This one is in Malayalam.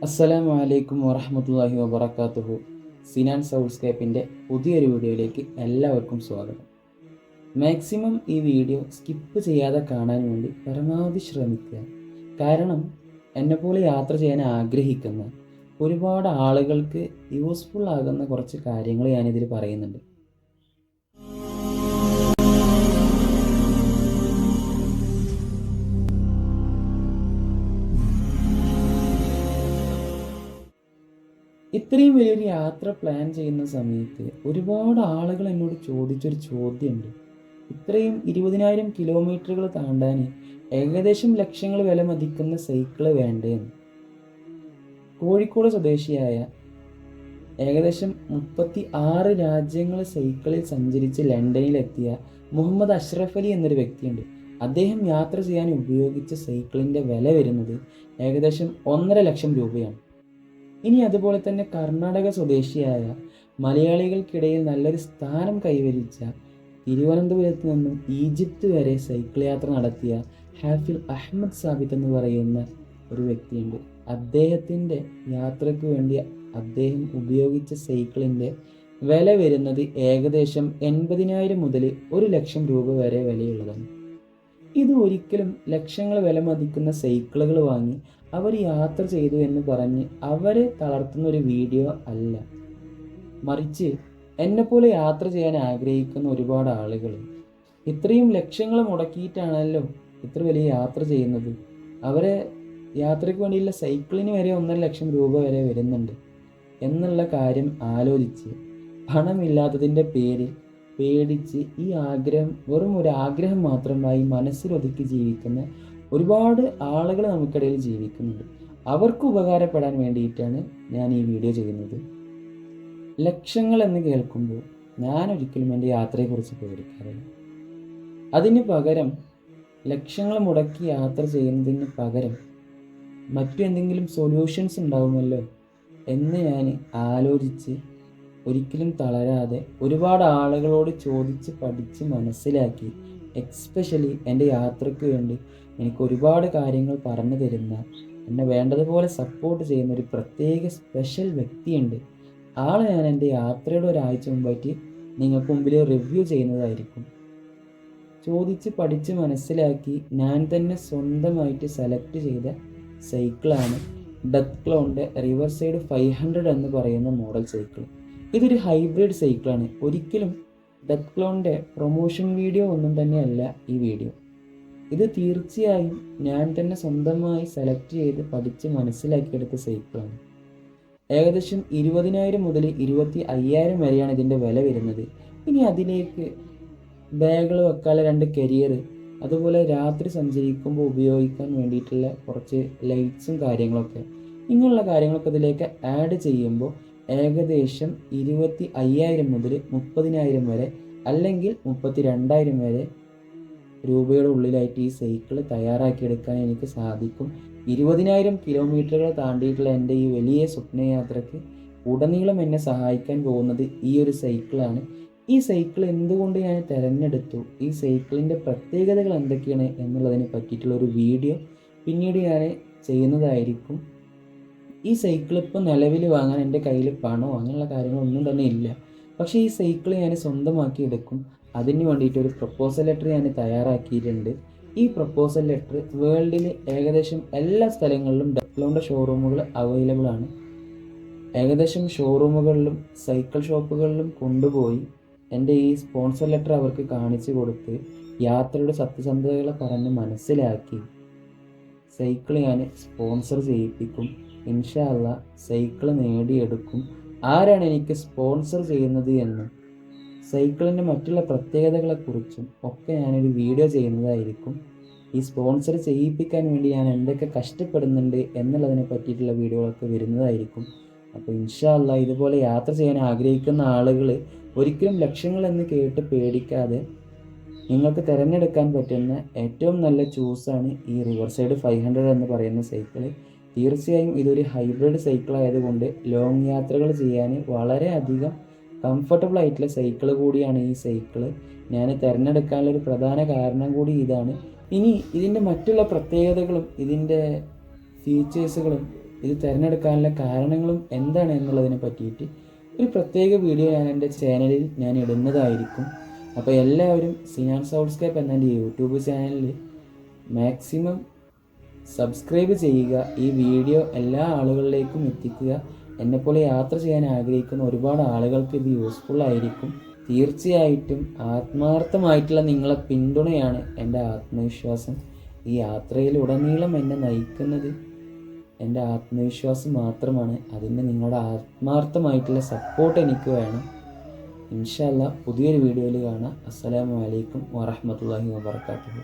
അസ്സലാമു അലൈക്കും വറഹ്മത്തുള്ളാഹി വബറകാതുഹു. സിനാൻ സൗണ്ട്സ്കേപ്പിൻ്റെ പുതിയൊരു വീഡിയോയിലേക്ക് എല്ലാവർക്കും സ്വാഗതം. മാക്സിമം ഈ വീഡിയോ സ്കിപ്പ് ചെയ്യാതെ കാണാൻ വേണ്ടി പരമാവധി ശ്രമിക്കുക. കാരണം എന്നെപ്പോലെ യാത്ര ചെയ്യാൻ ആഗ്രഹിക്കുന്ന ഒരുപാട് ആളുകൾക്ക് യൂസ്ഫുൾ ആകുന്ന കുറച്ച് കാര്യങ്ങൾ ഞാനിതിൽ പറയുന്നുണ്ട്. ഇത്രയും വലിയൊരു യാത്ര പ്ലാൻ ചെയ്യുന്ന സമയത്ത് ഒരുപാട് ആളുകൾ എന്നോട് ചോദിച്ചൊരു ചോദ്യമുണ്ട്. ഇത്രയും 20,000 കിലോമീറ്ററുകൾ താണ്ടാൻ ഏകദേശം ലക്ഷങ്ങൾ വില മതിക്കുന്ന സൈക്കിള് വേണ്ടേന്ന്. കോഴിക്കോട് സ്വദേശിയായ ഏകദേശം 36 രാജ്യങ്ങൾ സൈക്കിളിൽ സഞ്ചരിച്ച് ലണ്ടനിലെത്തിയ മുഹമ്മദ് അഷ്റഫ് അലി എന്നൊരു വ്യക്തിയുണ്ട്. അദ്ദേഹം യാത്ര ചെയ്യാൻ ഉപയോഗിച്ച സൈക്കിളിൻ്റെ വില വരുന്നത് ഏകദേശം 1.5 ലക്ഷം രൂപയാണ്. ഇനി അതുപോലെ തന്നെ കർണാടക സ്വദേശിയായ മലയാളികൾക്കിടയിൽ നല്ലൊരു സ്ഥാനം കൈവരിച്ച തിരുവനന്തപുരത്ത് നിന്നും ഈജിപ്ത് വരെ സൈക്കിൾ യാത്ര നടത്തിയ ഹാഫിൽ അഹമ്മദ് സാബിത്ത് എന്ന് പറയുന്ന ഒരു വ്യക്തിയുണ്ട്. അദ്ദേഹത്തിൻ്റെ യാത്രയ്ക്ക് വേണ്ടി അദ്ദേഹം ഉപയോഗിച്ച സൈക്കിളിൻ്റെ വില വരുന്നത് ഏകദേശം 80,000 മുതൽ 1 ലക്ഷം രൂപ വരെ വിലയുള്ളതാണ്. ഇത് ഒരിക്കലും ലക്ഷങ്ങൾ വില മതിക്കുന്ന സൈക്കിളുകൾ വാങ്ങി അവർ യാത്ര ചെയ്തു എന്ന് പറഞ്ഞ് അവരെ തളർത്തുന്ന ഒരു വീഡിയോ അല്ല. മറിച്ച് എന്നെപ്പോലെ യാത്ര ചെയ്യാൻ ആഗ്രഹിക്കുന്ന ഒരുപാട് ആളുകൾ ഇത്രയും ലക്ഷങ്ങൾ മുടക്കിയിട്ടാണല്ലോ ഇത്ര വലിയ യാത്ര ചെയ്യുന്നത്. അവരെ യാത്രയ്ക്ക് വേണ്ടിയുള്ള സൈക്കിളിന് വരെ 1.5 ലക്ഷം രൂപ വരെ വരുന്നുണ്ട് എന്നുള്ള കാര്യം ആലോചിച്ച് പണമില്ലാത്തതിൻ്റെ പേരിൽ പേടിച്ച് ഈ ആഗ്രഹം വെറും ഒരു ആഗ്രഹം മാത്രമായി മനസ്സിലൊതുക്കി ജീവിക്കുന്ന ഒരുപാട് ആളുകൾ നമുക്കിടയിൽ ജീവിക്കുന്നുണ്ട്. അവർക്ക് ഉപകാരപ്പെടാൻ വേണ്ടിയിട്ടാണ് ഞാൻ ഈ വീഡിയോ ചെയ്യുന്നത്. ലക്ഷങ്ങൾ എന്ന് കേൾക്കുമ്പോൾ ഞാൻ ഒരിക്കലും എൻ്റെ യാത്രയെക്കുറിച്ച് പേടിക്കാറില്ല. അതിന് പകരം ലക്ഷങ്ങൾ മുടക്കി യാത്ര ചെയ്യുന്നതിന് പകരം മറ്റു എന്തെങ്കിലും സൊല്യൂഷൻസ് ഉണ്ടാവുമല്ലോ എന്ന് ഞാൻ ആലോചിച്ച് ഒരിക്കലും തളരാതെ ഒരുപാട് ആളുകളോട് ചോദിച്ച് പഠിച്ച് മനസ്സിലാക്കി, എക്സ്പെഷ്യലി എൻ്റെ യാത്രയ്ക്ക് വേണ്ടി എനിക്ക് ഒരുപാട് കാര്യങ്ങൾ പറഞ്ഞു തരുന്ന, എന്നെ വേണ്ടതുപോലെ സപ്പോർട്ട് ചെയ്യുന്ന ഒരു പ്രത്യേക സ്പെഷ്യൽ വ്യക്തിയുണ്ട്. ആളെ ഞാൻ എൻ്റെ യാത്രയുടെ ഒരാഴ്ച മുമ്പായിട്ട് നിങ്ങൾക്ക് മുമ്പിൽ റിവ്യൂ ചെയ്യുന്നതായിരിക്കും. ചോദിച്ച് പഠിച്ച് മനസ്സിലാക്കി ഞാൻ തന്നെ സ്വന്തമായിട്ട് സെലക്ട് ചെയ്ത സൈക്കിളാണ് ഡെത്ത്ലോണിൻ്റെ റിവർസൈഡ് 500 എന്ന് പറയുന്ന മോഡൽ സൈക്കിൾ. ഇതൊരു ഹൈബ്രിഡ് സൈക്കിളാണ്. ഒരിക്കലും ഡെത്ത്ലോണിൻ്റെ പ്രൊമോഷൻ വീഡിയോ ഒന്നും തന്നെയല്ല ഈ വീഡിയോ. ഇത് തീർച്ചയായും ഞാൻ തന്നെ സ്വന്തമായി സെലക്ട് ചെയ്ത് പഠിച്ച് മനസ്സിലാക്കിയെടുത്ത സൈക്കിളാണ്. ഏകദേശം 20,000 മുതൽ 25,000 വരെയാണ് ഇതിൻ്റെ വില വരുന്നത്. ഇനി അതിലേക്ക് ബാഗുകൾ വെക്കാനുള്ള 2 കരിയർ, അതുപോലെ രാത്രി സഞ്ചരിക്കുമ്പോൾ ഉപയോഗിക്കാൻ വേണ്ടിയിട്ടുള്ള കുറച്ച് ലൈറ്റ്സും കാര്യങ്ങളൊക്കെ, ഇങ്ങനെയുള്ള കാര്യങ്ങളൊക്കെ ഇതിലേക്ക് ആഡ് ചെയ്യുമ്പോൾ ഏകദേശം 25,000 മുതൽ 30,000 വരെ അല്ലെങ്കിൽ 32,000 വരെ രൂപയുടെ ഉള്ളിലായിട്ട് ഈ സൈക്കിൾ തയ്യാറാക്കിയെടുക്കാൻ എനിക്ക് സാധിക്കും. 20,000 കിലോമീറ്ററുകൾ താണ്ടിയിട്ടുള്ള എൻ്റെ ഈ വലിയ സ്വപ്നയാത്രയ്ക്ക് ഉടനീളം എന്നെ സഹായിക്കാൻ പോകുന്നത് ഈ ഒരു സൈക്കിളാണ്. ഈ സൈക്കിൾ എന്തുകൊണ്ട് ഞാൻ തിരഞ്ഞെടുത്തു, ഈ സൈക്കിളിൻ്റെ പ്രത്യേകതകൾ എന്തൊക്കെയാണ് എന്നുള്ളതിനെ പറ്റിയിട്ടുള്ളൊരു വീഡിയോ പിന്നീട് ഞാൻ ചെയ്യുന്നതായിരിക്കും. ഈ സൈക്കിൾ ഇപ്പോൾ നിലവിൽ വാങ്ങാൻ എൻ്റെ കയ്യിൽ പണമോ അങ്ങനെയുള്ള കാര്യങ്ങളൊന്നും തന്നെ ഇല്ല. പക്ഷേ ഈ സൈക്കിൾ ഞാൻ സ്വന്തമാക്കി എടുക്കും. അതിന് വേണ്ടിയിട്ട് ഒരു പ്രപ്പോസൽ ലെറ്റർ ഞാൻ തയ്യാറാക്കിയിട്ടുണ്ട്. ഈ പ്രപ്പോസൽ ലെറ്റർ വേൾഡിൽ ഏകദേശം എല്ലാ സ്ഥലങ്ങളിലും ഡെത്ത്ലോണിൻ്റെ ഷോറൂമുകൾ അവൈലബിൾ ആണ്. ഏകദേശം ഷോറൂമുകളിലും സൈക്കിൾ ഷോപ്പുകളിലും കൊണ്ടുപോയി എൻ്റെ ഈ സ്പോൺസർ ലെറ്റർ അവർക്ക് കാണിച്ചു കൊടുത്ത് യാത്രയുടെ സത്യസന്ധതകളെ പറഞ്ഞ് മനസ്സിലാക്കി സൈക്കിൾ ഞാൻ സ്പോൺസർ ചെയ്യിപ്പിക്കും. ഇൻഷാ അല്ലാഹ് സൈക്കിൾ നേടിയെടുക്കും. ആരാണ് എനിക്ക് സ്പോൺസർ ചെയ്യുന്നത് എന്നും സൈക്കിളിൻ്റെ മറ്റുള്ള പ്രത്യേകതകളെക്കുറിച്ചും ഒക്കെ ഞാനൊരു വീഡിയോ ചെയ്യുന്നതായിരിക്കും. ഈ സ്പോൺസർ ചെയ്യിപ്പിക്കാൻ വേണ്ടി ഞാൻ എന്തൊക്കെ കഷ്ടപ്പെടുന്നുണ്ട് എന്നുള്ളതിനെ പറ്റിയിട്ടുള്ള വീഡിയോകളൊക്കെ വരുന്നതായിരിക്കും. അപ്പോൾ ഇൻഷാ അല്ലാഹ് ഇതുപോലെ യാത്ര ചെയ്യാൻ ആഗ്രഹിക്കുന്ന ആളുകൾ ഒരിക്കലും ലക്ഷങ്ങൾ എന്ന് കേട്ട് പേടിക്കാതെ നിങ്ങൾക്ക് തിരഞ്ഞെടുക്കാൻ പറ്റുന്ന ഏറ്റവും നല്ല ചൂസാണ് ഈ റിവർസൈഡ് 500 എന്ന് പറയുന്ന സൈക്കിൾ. തീർച്ചയായും ഇതൊരു ഹൈബ്രിഡ് സൈക്കിൾ ആയതുകൊണ്ട് ലോങ് യാത്രകൾ ചെയ്യാൻ വളരെയധികം കംഫർട്ടബിൾ ആയിട്ടുള്ള സൈക്കിൾ കൂടിയാണ് ഈ സൈക്കിൾ. ഞാൻ തിരഞ്ഞെടുക്കാനുള്ളൊരു പ്രധാന കാരണം കൂടി ഇതാണ്. ഇനി ഇതിൻ്റെ മറ്റുള്ള പ്രത്യേകതകളും ഇതിൻ്റെ ഫീച്ചേഴ്സുകളും ഇത് തിരഞ്ഞെടുക്കാനുള്ള കാരണങ്ങളും എന്താണ് എന്നുള്ളതിനെ പറ്റിയിട്ട് ഒരു പ്രത്യേക വീഡിയോ ഞാൻ എൻ്റെ ചാനലിൽ ഞാൻ ഇടുന്നതായിരിക്കും. അപ്പോൾ എല്ലാവരും സിനാൻ സൗണ്ട്സ്കേപ്പ് എന്ന എൻ്റെ യൂട്യൂബ് ചാനലിൽ മാക്സിമം സബ്സ്ക്രൈബ് ചെയ്യുക. ഈ വീഡിയോ എല്ലാ ആളുകളിലേക്കും എത്തിക്കുക. എന്നെപ്പോലെ യാത്ര ചെയ്യാൻ ആഗ്രഹിക്കുന്ന ഒരുപാട് ആളുകൾക്ക് ഇത് യൂസ്ഫുൾ ആയിരിക്കും. തീർച്ചയായിട്ടും ആത്മാർത്ഥമായിട്ടുള്ള നിങ്ങളെ പിന്തുണയാണ് എൻ്റെ ആത്മവിശ്വാസം. ഈ യാത്രയിലുടനീളം എന്നെ നയിക്കുന്നത് എൻ്റെ ആത്മവിശ്വാസം മാത്രമാണ്. അതിന് നിങ്ങളുടെ ആത്മാർത്ഥമായിട്ടുള്ള സപ്പോർട്ട് എനിക്ക് വേണം. ഇൻഷാ അല്ലാഹ് പുതിയൊരു വീഡിയോയിൽ കാണാം. അസ്സലാമു അലൈക്കും വറഹ്മത്തുള്ളാഹി വബറകാതുഹു.